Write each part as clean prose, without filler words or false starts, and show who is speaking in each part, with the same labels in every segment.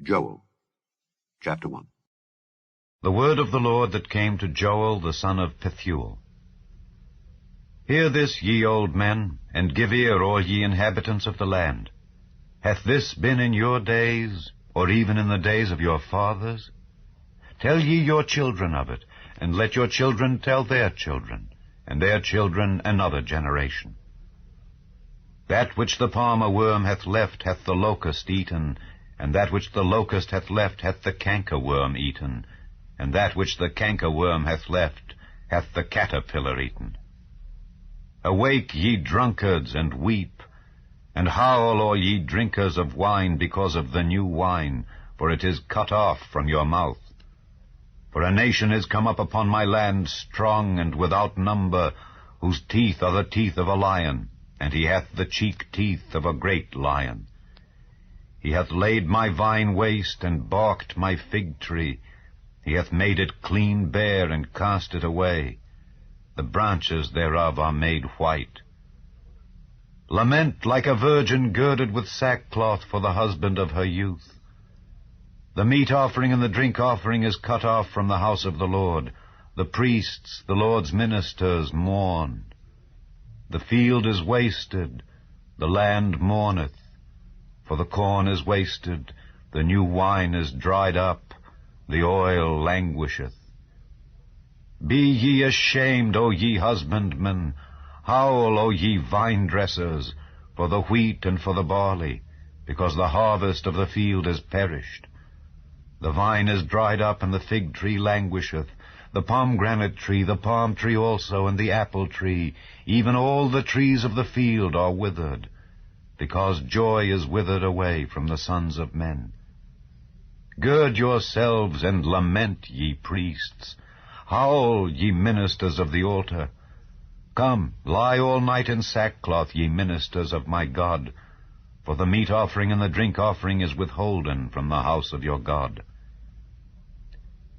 Speaker 1: Joel, chapter 1.
Speaker 2: The word of the Lord that came to Joel the son of Pethuel. Hear this, ye old men, and give ear, all ye inhabitants of the land. Hath this been in your days, or even in the days of your fathers? Tell ye your children of it, and let your children tell their children, and their children another generation. That which the palmer worm hath left hath the locust eaten, and that which the locust hath left hath the cankerworm eaten, and that which the cankerworm hath left hath the caterpillar eaten. Awake, ye drunkards, and weep, and howl, all ye drinkers of wine, because of the new wine, for it is cut off from your mouth. For a nation is come up upon my land, strong and without number, whose teeth are the teeth of a lion, and he hath the cheek teeth of a great lion. He hath laid my vine waste, and balked my fig tree. He hath made it clean bare, and cast it away. The branches thereof are made white. Lament like a virgin girded with sackcloth for the husband of her youth. The meat offering and the drink offering is cut off from the house of the Lord. The priests, the Lord's ministers, mourn. The field is wasted, the land mourneth. For the corn is wasted, the new wine is dried up, the oil languisheth. Be ye ashamed, O ye husbandmen, howl, O ye vine-dressers, for the wheat and for the barley, because the harvest of the field is perished. The vine is dried up, and the fig tree languisheth, the pomegranate tree, the palm tree also, and the apple tree, even all the trees of the field are withered, because joy is withered away from the sons of men. Gird yourselves and lament, ye priests. Howl, ye ministers of the altar. Come, lie all night in sackcloth, ye ministers of my God, for the meat offering and the drink offering is withholden from the house of your God.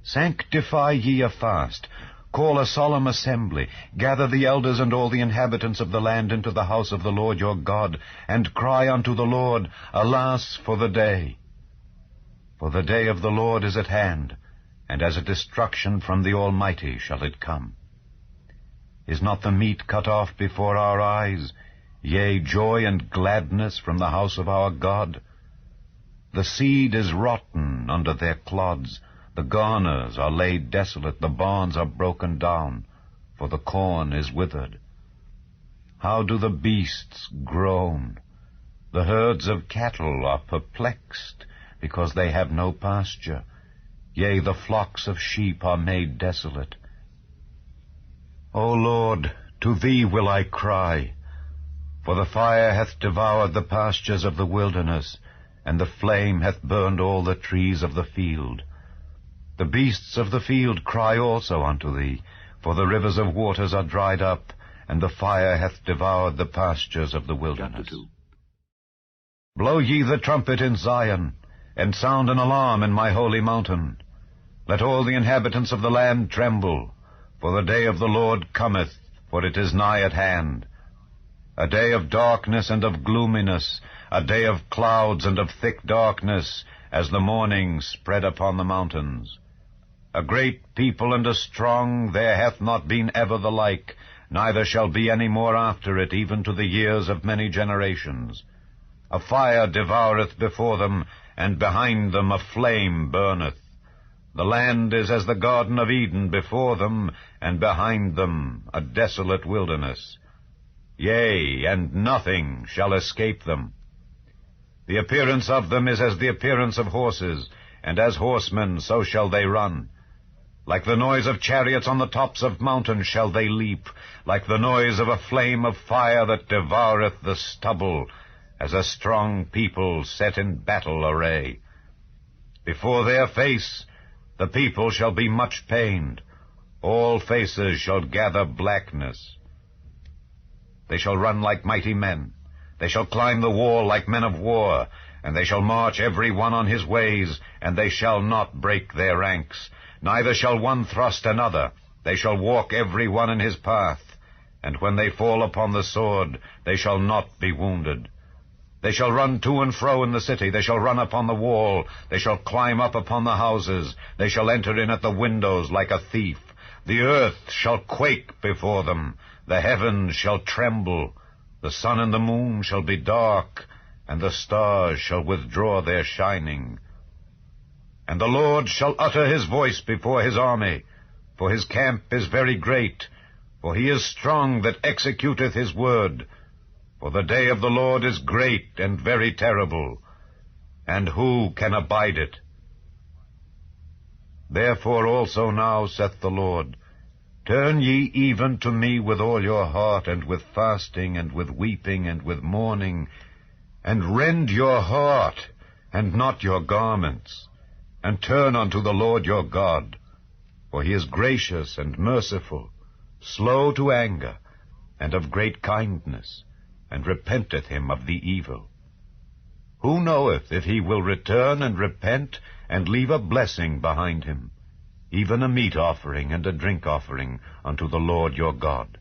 Speaker 2: Sanctify ye a fast, call a solemn assembly, gather the elders and all the inhabitants of the land into the house of the Lord your God, and cry unto the Lord, Alas for the day! For the day of the Lord is at hand, and as a destruction from the Almighty shall it come. Is not the meat cut off before our eyes, yea, joy and gladness from the house of our God? The seed is rotten under their clods, the garners are laid desolate, the barns are broken down, for the corn is withered. How do the beasts groan? The herds of cattle are perplexed, because they have no pasture. Yea, the flocks of sheep are made desolate. O Lord, to thee will I cry, for the fire hath devoured the pastures of the wilderness, and the flame hath burned all the trees of the field. The beasts of the field cry also unto thee, for the rivers of waters are dried up, and the fire hath devoured the pastures of the wilderness.
Speaker 1: Chapter 2.
Speaker 2: Blow ye the trumpet in Zion, and sound an alarm in my holy mountain. Let all the inhabitants of the land tremble, for the day of the Lord cometh, for it is nigh at hand. A day of darkness and of gloominess, a day of clouds and of thick darkness, as the morning spread upon the mountains. A great people and a strong, there hath not been ever the like, neither shall be any more after it, even to the years of many generations. A fire devoureth before them, and behind them a flame burneth. The land is as the Garden of Eden before them, and behind them a desolate wilderness. Yea, and nothing shall escape them. The appearance of them is as the appearance of horses, and as horsemen so shall they run. Like the noise of chariots on the tops of mountains shall they leap, like the noise of a flame of fire that devoureth the stubble, as a strong people set in battle array. Before their face the people shall be much pained, all faces shall gather blackness. They shall run like mighty men, they shall climb the wall like men of war, and they shall march every one on his ways, and they shall not break their ranks. Neither shall one thrust another, they shall walk every one in his path, and when they fall upon the sword, they shall not be wounded. They shall run to and fro in the city. They shall run upon the wall. They shall climb up upon the houses. They shall enter in at the windows like a thief. The earth shall quake before them. The heavens shall tremble. The sun and the moon shall be dark, and the stars shall withdraw their shining. And the Lord shall utter his voice before his army, for his camp is very great, for he is strong that executeth his word. For the day of the Lord is great and very terrible, and who can abide it? Therefore also now, saith the Lord, turn ye even to me with all your heart, and with fasting, and with weeping, and with mourning, and rend your heart, and not your garments, and turn unto the Lord your God. For he is gracious and merciful, slow to anger, and of great kindness, and repenteth him of the evil. Who knoweth if he will return and repent, and leave a blessing behind him, even a meat offering and a drink offering unto the Lord your God?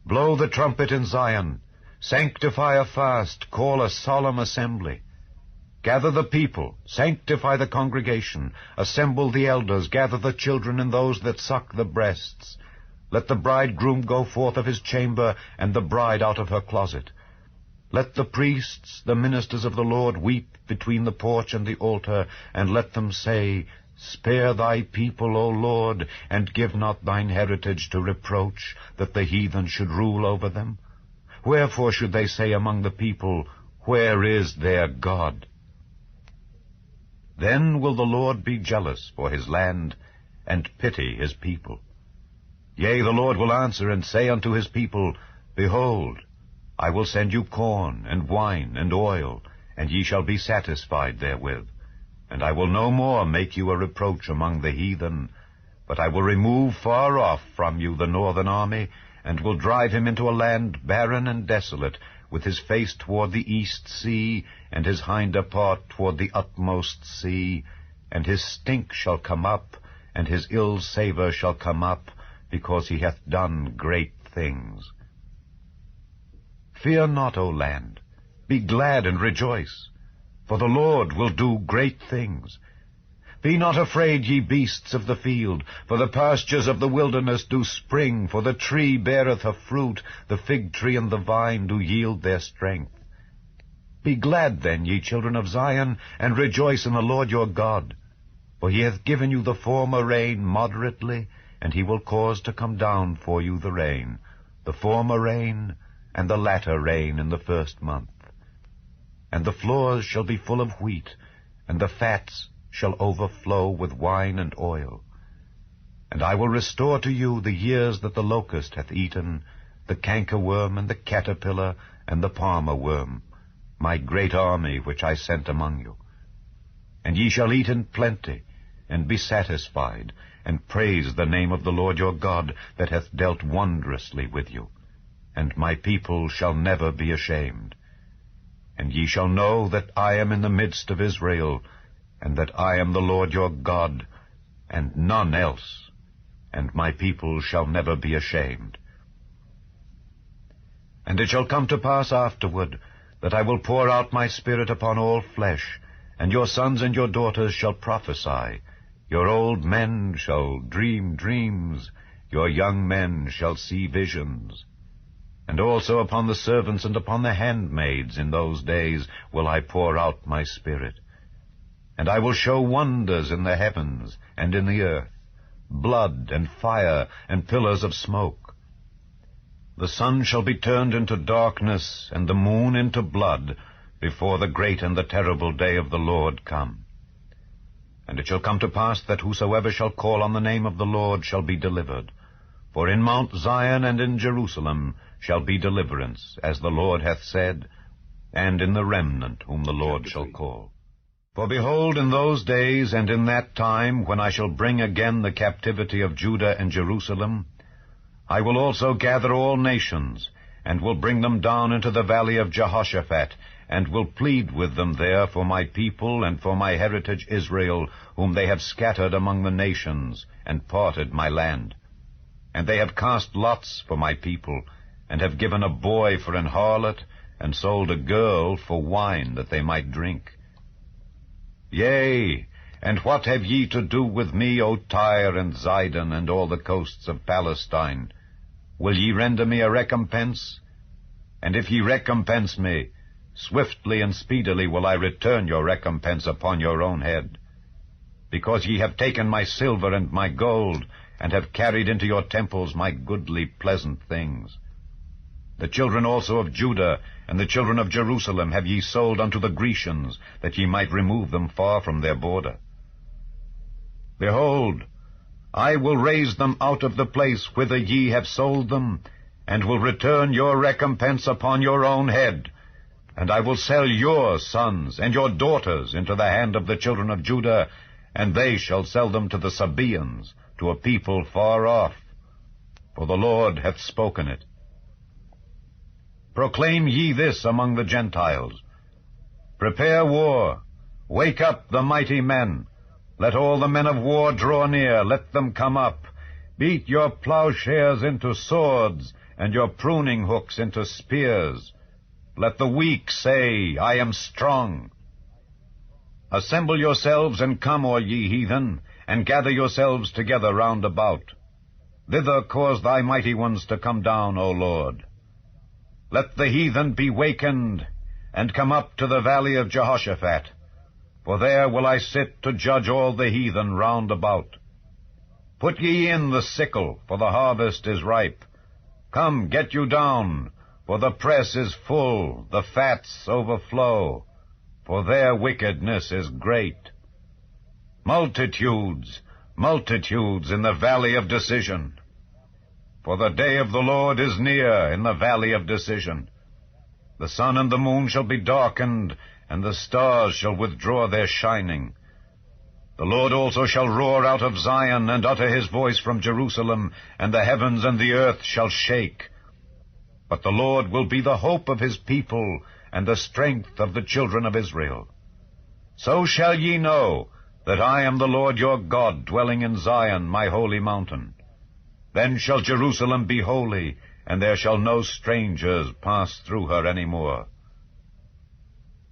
Speaker 2: Blow the trumpet in Zion, sanctify a fast, call a solemn assembly. Gather the people, sanctify the congregation, assemble the elders, gather the children and those that suck the breasts. Let the bridegroom go forth of his chamber, and the bride out of her closet. Let the priests, the ministers of the Lord, weep between the porch and the altar, and let them say, Spare thy people, O Lord, and give not thine heritage to reproach, that the heathen should rule over them. Wherefore should they say among the people, Where is their God? Then will the Lord be jealous for his land, and pity his people. Yea, the Lord will answer and say unto his people, Behold, I will send you corn, and wine, and oil, and ye shall be satisfied therewith. And I will no more make you a reproach among the heathen, but I will remove far off from you the northern army, and will drive him into a land barren and desolate, with his face toward the east sea, and his hinder part toward the utmost sea. And his stink shall come up, and his ill savour shall come up, because he hath done great things. Fear not, O land, be glad and rejoice, for the Lord will do great things. Be not afraid, ye beasts of the field, for the pastures of the wilderness do spring, for the tree beareth her fruit, the fig tree and the vine do yield their strength. Be glad then, ye children of Zion, and rejoice in the Lord your God, for he hath given you the former rain moderately, and he will cause to come down for you the rain, the former rain, and the latter rain in the first month. And the floors shall be full of wheat, and the fats shall overflow with wine and oil. And I will restore to you the years that the locust hath eaten, the cankerworm, and the caterpillar, and the palmer worm, my great army which I sent among you. And ye shall eat in plenty, and be satisfied, and praise the name of the Lord your God, that hath dealt wondrously with you. And my people shall never be ashamed. And ye shall know that I am in the midst of Israel, and that I am the Lord your God, and none else, and my people shall never be ashamed. And it shall come to pass afterward, that I will pour out my Spirit upon all flesh, and your sons and your daughters shall prophesy, your old men shall dream dreams, your young men shall see visions. And also upon the servants and upon the handmaids in those days will I pour out my Spirit. And I will show wonders in the heavens and in the earth, blood and fire and pillars of smoke. The sun shall be turned into darkness, and the moon into blood, before the great and the terrible day of the Lord come. And it shall come to pass that whosoever shall call on the name of the Lord shall be delivered. For in Mount Zion and in Jerusalem shall be deliverance, as the Lord hath said, and in the remnant whom the Lord shall call. For behold, in those days and in that time, when I shall bring again the captivity of Judah and Jerusalem, I will also gather all nations, and will bring them down into the valley of Jehoshaphat, and will plead with them there for my people and for my heritage Israel, whom they have scattered among the nations, and parted my land. And they have cast lots for my people, and have given a boy for an harlot, and sold a girl for wine that they might drink. Yea, and what have ye to do with me, O Tyre and Zidon, and all the coasts of Palestine? Will ye render me a recompense? And if ye recompense me, swiftly and speedily will I return your recompense upon your own head. Because ye have taken my silver and my gold, and have carried into your temples my goodly pleasant things. The children also of Judah and the children of Jerusalem have ye sold unto the Grecians, that ye might remove them far from their border. Behold, I will raise them out of the place whither ye have sold them, and will return your recompense upon your own head. And I will sell your sons and your daughters into the hand of the children of Judah, and they shall sell them to the Sabaeans, to a people far off. For the Lord hath spoken it. Proclaim ye this among the Gentiles. Prepare war. Wake up the mighty men. Let all the men of war draw near. Let them come up. Beat your plowshares into swords, and your pruning hooks into spears. Let the weak say, I am strong. Assemble yourselves, and come, all ye heathen, and gather yourselves together round about. Thither cause thy mighty ones to come down, O Lord. Let the heathen be wakened, and come up to the valley of Jehoshaphat, for there will I sit to judge all the heathen round about. Put ye in the sickle, for the harvest is ripe. Come, get you down, for the press is full, the fats overflow, for their wickedness is great. Multitudes, multitudes in the valley of decision. For the day of the Lord is near in the valley of decision. The sun and the moon shall be darkened, and the stars shall withdraw their shining. The Lord also shall roar out of Zion, and utter his voice from Jerusalem, and the heavens and the earth shall shake. But the Lord will be the hope of his people, and the strength of the children of Israel. So shall ye know that I am the Lord your God, dwelling in Zion, my holy mountain. Then shall Jerusalem be holy, and there shall no strangers pass through her any more.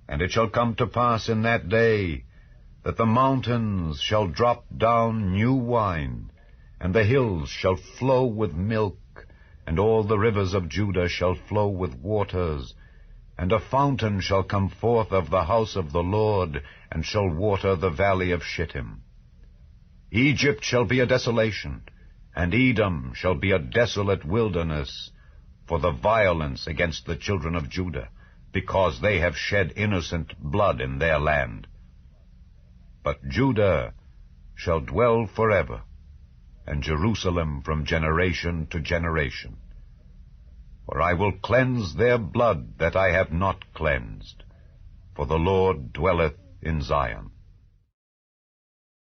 Speaker 2: And it shall come to pass in that day that the mountains shall drop down new wine, and the hills shall flow with milk, and all the rivers of Judah shall flow with waters, and a fountain shall come forth of the house of the Lord, and shall water the valley of Shittim. Egypt shall be a desolation, and Edom shall be a desolate wilderness, for the violence against the children of Judah, because they have shed innocent blood in their land. But Judah shall dwell forever, and Jerusalem from generation to generation. For I will cleanse their blood that I have not cleansed, for the Lord dwelleth in Zion.